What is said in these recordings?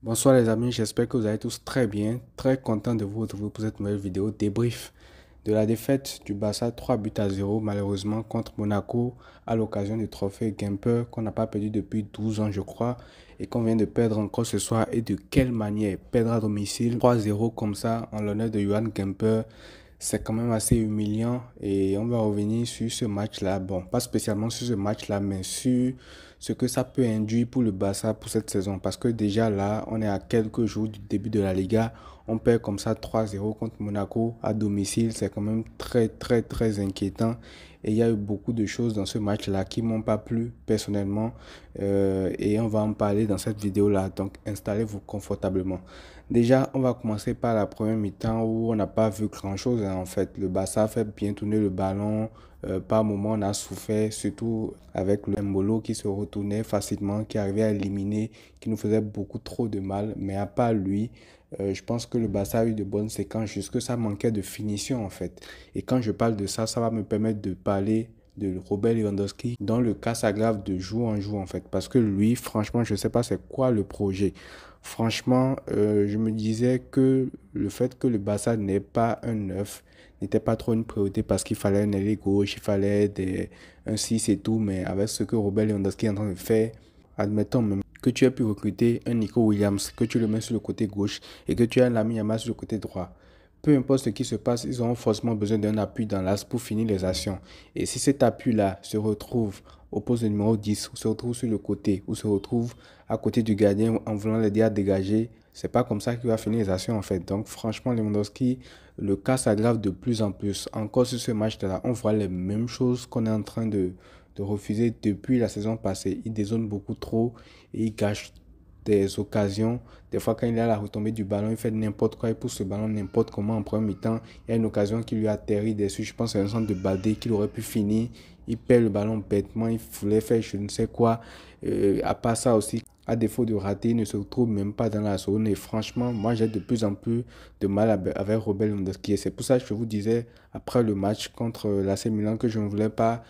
Bonsoir les amis, j'espère que vous allez tous très bien. Très content de vous retrouver pour cette nouvelle vidéo débrief de la défaite du Barça 3 buts à 0 malheureusement contre Monaco à l'occasion du trophée Gamper qu'on n'a pas perdu depuis 12 ans je crois et qu'on vient de perdre encore ce soir. Et de quelle manière perdre à domicile 3-0 comme ça en l'honneur de Johan Gamper, c'est quand même assez humiliant et on va revenir sur ce match-là. Bon, pas spécialement sur ce match-là, mais sur ce que ça peut induire pour le Barça pour cette saison. Parce que déjà là, on est à quelques jours du début de la Liga. On perd comme ça 3-0 contre Monaco à domicile. C'est quand même très, très, très inquiétant. Et il y a eu beaucoup de choses dans ce match-là qui m'ont pas plu personnellement. Et on va en parler dans cette vidéo-là. Donc, installez-vous confortablement. Déjà, on va commencer par la première mi-temps où on n'a pas vu grand-chose, hein, en fait. Le Barça fait bien tourner le ballon. Par moment, on a souffert, surtout avec le Mbolo qui se retournait facilement, qui arrivait à éliminer, qui nous faisait beaucoup trop de mal. Mais à part lui, je pense que le Barça a eu de bonnes séquences, juste que ça manquait de finition, en fait. Et quand je parle de ça, ça va me permettre de parler de Robert Lewandowski dans le cas s'aggrave de jour en jour en fait parce que lui franchement je sais pas c'est quoi le projet. Franchement, je me disais que le fait que le Barça n'ait pas un 9 n'était pas trop une priorité parce qu'il fallait un ailier gauche, il fallait un 6 et tout, mais avec ce que Robert Lewandowski est en train de faire, admettons même que tu aies pu recruter un Nico Williams, que tu le mets sur le côté gauche et que tu as un Lamine Yamal sur le côté droit. Peu importe ce qui se passe, ils auront forcément besoin d'un appui dans l'axe pour finir les actions. Et si cet appui-là se retrouve au poste de numéro 10, ou se retrouve sur le côté, ou se retrouve à côté du gardien en voulant l'aider à dégager, c'est pas comme ça qu'il va finir les actions en fait. Donc franchement, Lewandowski, le cas s'aggrave de plus en plus. Encore sur ce match-là, on voit les mêmes choses qu'on est en train de refuser depuis la saison passée. Il dézone beaucoup trop et il gâche des occasions. Des fois, quand il est à la retombée du ballon, il fait n'importe quoi, il pousse le ballon n'importe comment en premier mi-temps. Il y a une occasion qui lui atterrit dessus. Je pense que c'est un centre de Baldé qu'il aurait pu finir. Il perd le ballon bêtement, il voulait faire je ne sais quoi. À part ça aussi, à défaut de rater, il ne se retrouve même pas dans la zone. Et franchement, moi, j'ai de plus en plus de mal avec Robert Lewandowski. Et c'est pour ça que je vous disais, après le match contre l'AC Milan, que je ne voulais pas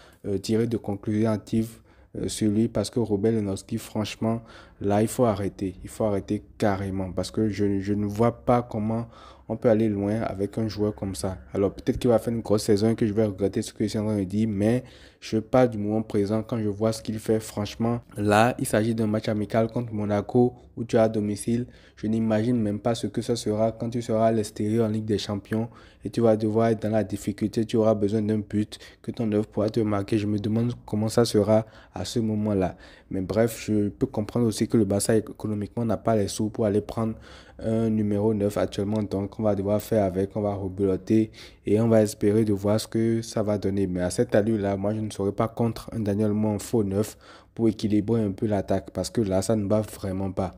tirer de conclusion hâtive sur lui parce que Robert Lewandowski, franchement, là, il faut arrêter. Il faut arrêter carrément parce que je ne vois pas comment on peut aller loin avec un joueur comme ça. Alors, peut-être qu'il va faire une grosse saison et que je vais regretter ce que je suis en train de dire, mais je parle du moment présent quand je vois ce qu'il fait. Franchement, là, il s'agit d'un match amical contre Monaco où tu es à domicile. Je n'imagine même pas ce que ça sera quand tu seras à l'extérieur en Ligue des Champions et tu vas devoir être dans la difficulté. Tu auras besoin d'un but que ton œuvre pourra te marquer. Je me demande comment ça sera à ce moment-là. Mais bref, je peux comprendre aussi que le Barça économiquement n'a pas les sous pour aller prendre un numéro 9 actuellement. Donc, on va devoir faire avec, on va rebeloter et on va espérer de voir ce que ça va donner. Mais à cette allure-là, moi, je ne serais pas contre un Daniel Mon faux 9 pour équilibrer un peu l'attaque parce que là, ça ne va vraiment pas.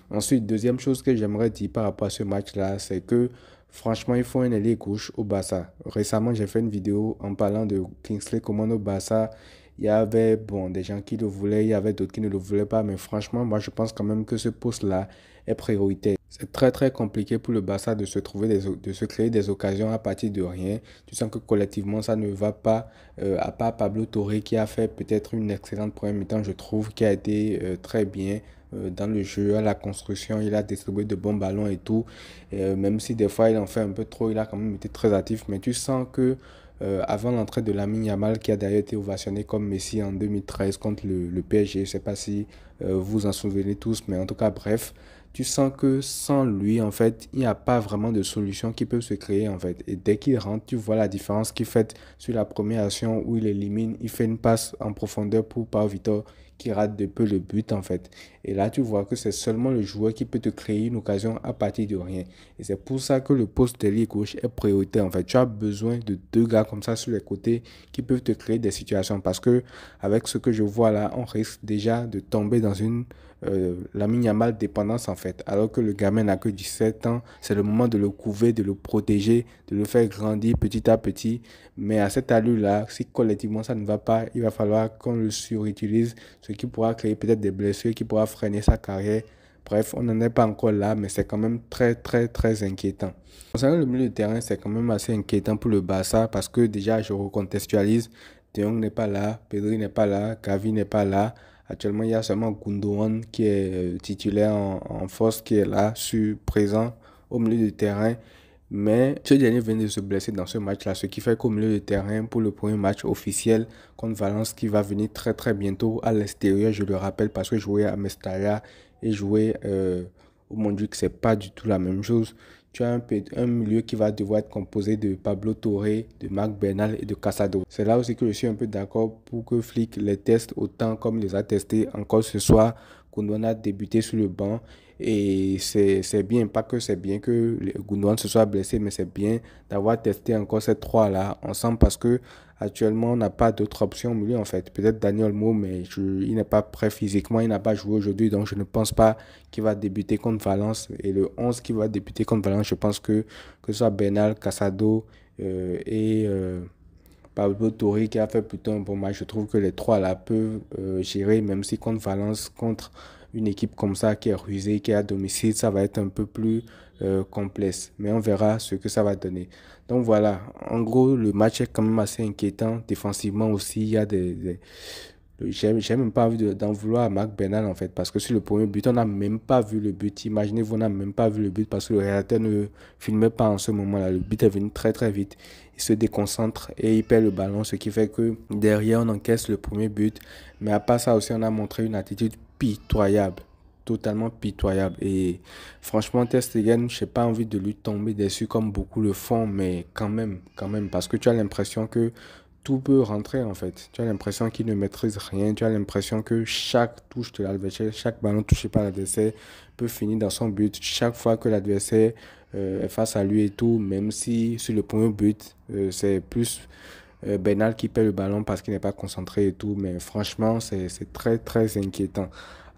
Ensuite, deuxième chose que j'aimerais dire par rapport à ce match-là, c'est que franchement, il faut un ailier gauche au Barça. Récemment, j'ai fait une vidéo en parlant de Kingsley Coman au Barça. Il y avait bon, des gens qui le voulaient, il y avait d'autres qui ne le voulaient pas, mais franchement, moi je pense quand même que ce poste-là est prioritaire. C'est très très compliqué pour le Barça de se trouver de se créer des occasions à partir de rien. Tu sens que collectivement ça ne va pas, à part Pablo Torre qui a fait peut-être une excellente première mi-temps, je trouve, qui a été très bien dans le jeu, à la construction, il a distribué de bons ballons et tout. Même si des fois il en fait un peu trop, il a quand même été très actif, mais tu sens que avant l'entrée de Lamine Yamal, qui a d'ailleurs été ovationné comme Messi en 2013 contre le PSG. Je ne sais pas si vous en souvenez tous, mais en tout cas, bref, tu sens que sans lui, en fait, il n'y a pas vraiment de solution qui peut se créer, en fait. Et dès qu'il rentre, tu vois la différence qu'il fait sur la première action où il élimine, il fait une passe en profondeur pour Pau Vitor qui rate de peu le but, en fait. Et là, tu vois que c'est seulement le joueur qui peut te créer une occasion à partir de rien. Et c'est pour ça que le poste d'ailier gauche est prioritaire. En fait, tu as besoin de deux gars comme ça sur les côtés qui peuvent te créer des situations. Parce que avec ce que je vois là, on risque déjà de tomber dans une Lamine Yamal dépendance en fait. Alors que le gamin n'a que 17 ans, c'est le moment de le couver, de le protéger, de le faire grandir petit à petit. Mais à cette allure-là, si collectivement ça ne va pas, il va falloir qu'on le surutilise, ce qui pourra créer peut-être des blessures, qui pourra freiner sa carrière. Bref, on n'en est pas encore là, mais c'est quand même très, très, très inquiétant. Concernant le milieu de terrain, c'est quand même assez inquiétant pour le Barça parce que déjà, je recontextualise. De Jong n'est pas là, Pedri n'est pas là, Gavi n'est pas là. Actuellement, il y a seulement Gundogan qui est titulaire en force, qui est là, présent au milieu de terrain. Mais ce dernier vient de se blesser dans ce match-là, ce qui fait qu'au milieu de terrain, pour le premier match officiel contre Valence, qui va venir très très bientôt à l'extérieur, je le rappelle, parce que jouer à Mestalla et jouer au Montjuic, c'est pas du tout la même chose. Tu as un milieu qui va devoir être composé de Pablo Torre, de Marc Bernal et de Casado. C'est là aussi que je suis un peu d'accord pour que Flick les teste autant comme il les a testés encore ce soir, qu'on a débuté sur le banc. Et c'est bien, pas que c'est bien que Gundogan se soit blessé, mais c'est bien d'avoir testé encore ces trois-là ensemble parce que actuellement, on n'a pas d'autre option au milieu en fait. Peut-être Daniel Mo, mais il n'est pas prêt physiquement, il n'a pas joué aujourd'hui, donc je ne pense pas qu'il va débuter contre Valence. Et le 11 qui va débuter contre Valence, je pense que ce soit Bernal, Casado et Pablo Torre qui a fait plutôt un bon match. Je trouve que les trois là peuvent gérer, même si contre Valence, contre une équipe comme ça qui est rusée, qui est à domicile, ça va être un peu plus complexe. Mais on verra ce que ça va donner. Donc voilà, en gros, le match est quand même assez inquiétant. Défensivement aussi, il y a j'ai même pas envie d'en vouloir à Marc Bernal en fait, parce que sur le premier but, on n'a même pas vu le but. Imaginez-vous, on n'a même pas vu le but parce que le réalisateur ne filmait pas en ce moment-là. Le but est venu très très vite. Il se déconcentre et il perd le ballon, ce qui fait que derrière, on encaisse le premier but. Mais à part ça aussi, on a montré une attitude pitoyable, totalement pitoyable. Et franchement, Ter Stegen, je n'ai pas envie de lui tomber dessus comme beaucoup le font, mais quand même, parce que tu as l'impression que tout peut rentrer en fait. Tu as l'impression qu'il ne maîtrise rien. Tu as l'impression que chaque touche de l'adversaire, chaque ballon touché par l'adversaire peut finir dans son but. Chaque fois que l'adversaire est face à lui et tout, même si sur le premier but, c'est plus Bernal qui perd le ballon parce qu'il n'est pas concentré et tout. Mais franchement, c'est très très inquiétant.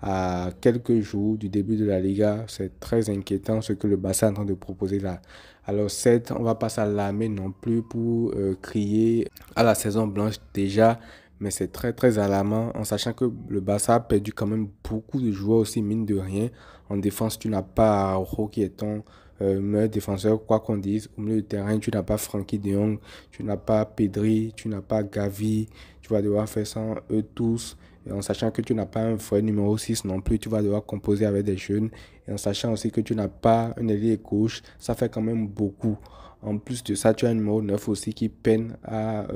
À quelques jours du début de la Liga, c'est très inquiétant ce que le Barça est en train de proposer là. Alors certes, on va pas s'alarmer non plus pour crier à la saison blanche déjà, mais c'est très très alarmant en sachant que le Barça a perdu quand même beaucoup de joueurs aussi, mine de rien. En défense, tu n'as pas Araujo qui est ton meilleur défenseur, quoi qu'on dise. Au milieu de terrain, tu n'as pas Frenkie de Jong, tu n'as pas Pedri, tu n'as pas Gavi. Tu vas devoir faire sans eux tous. Et en sachant que tu n'as pas un vrai numéro 6 non plus, tu vas devoir composer avec des jeunes. Et en sachant aussi que tu n'as pas un ailier gauche, ça fait quand même beaucoup. En plus de ça, tu as un numéro 9 aussi qui peine à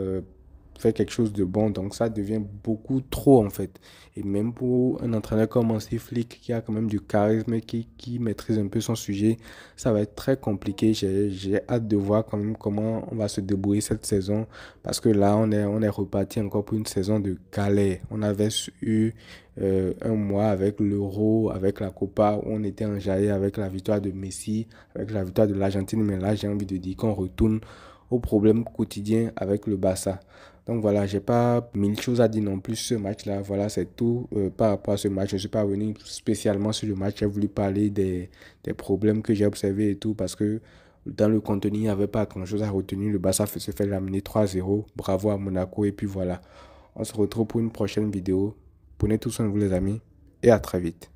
faire quelque chose de bon. Donc ça devient beaucoup trop en fait. Et même pour un entraîneur comme Hansi Flick qui a quand même du charisme et qui maîtrise un peu son sujet, ça va être très compliqué. J'ai hâte de voir quand même comment on va se débrouiller cette saison. Parce que là, on est reparti encore pour une saison de galère. On avait eu un mois avec l'Euro, avec la Copa, où on était enjaillé avec la victoire de Messi, avec la victoire de l'Argentine. Mais là, j'ai envie de dire qu'on retourne aux problèmes quotidiens avec le Barça. Donc voilà, j'ai pas mille choses à dire non plus sur ce match-là. Voilà, c'est tout par rapport à ce match. Je ne suis pas venu spécialement sur le match. J'ai voulu parler des problèmes que j'ai observés et tout parce que dans le contenu, il n'y avait pas grand-chose à retenir. Le Barça se fait l'amener 3-0. Bravo à Monaco. Et puis voilà, on se retrouve pour une prochaine vidéo. Prenez tout soin de vous les amis et à très vite.